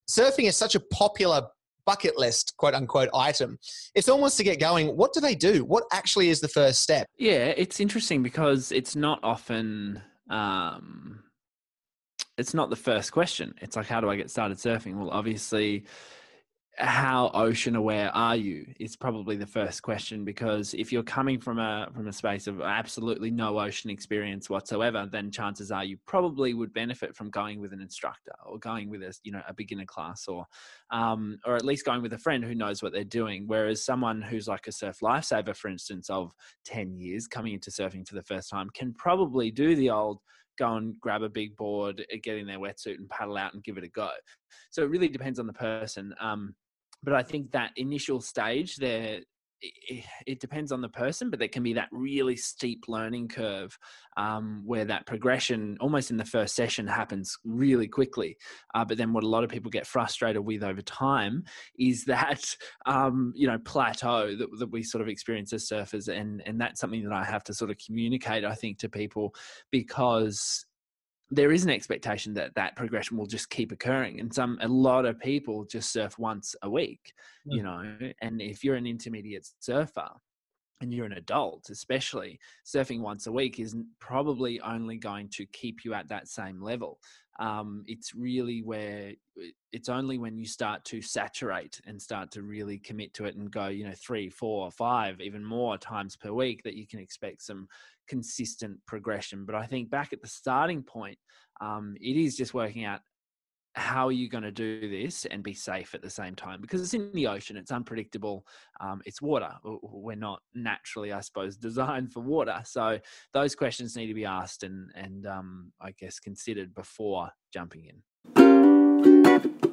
surfing is such a popular bucket list, quote unquote, item. It's almost to get going. What do they do? What actually is the first step? Yeah, it's interesting because it's not often, it's not the first question. It's like, how do I get started surfing? Well, obviously, how ocean aware are you is probably the first question, because if you're coming from a space of absolutely no ocean experience whatsoever, then chances are you probably would benefit from going with an instructor or going with a beginner class, or at least going with a friend who knows what they're doing. Whereas someone who's like a surf lifesaver, for instance, of 10 years coming into surfing for the first time, can probably do the old go and grab a big board, get in their wetsuit and paddle out and give it a go. So it really depends on the person. But I think that initial stage there, it depends on the person, but there can be that really steep learning curve where that progression almost in the first session happens really quickly. But then what a lot of people get frustrated with over time is that, plateau that we sort of experience as surfers. And that's something that I have to sort of communicate, I think, to people, because there is an expectation that that progression will just keep occurring. And a lot of people just surf once a week, and if you're an intermediate surfer and you're an adult, especially, surfing once a week is probably only going to keep you at that same level. It's only when you start to saturate and start to really commit to it and go, 3, 4, 5, even more times per week, that you can expect some consistent progression. But I think back at the starting point, it is just working out how are you going to do this and be safe at the same time, because it's in the ocean, it's unpredictable, it's water. We're not naturally, I suppose, designed for water. So those questions need to be asked and I guess considered before jumping in.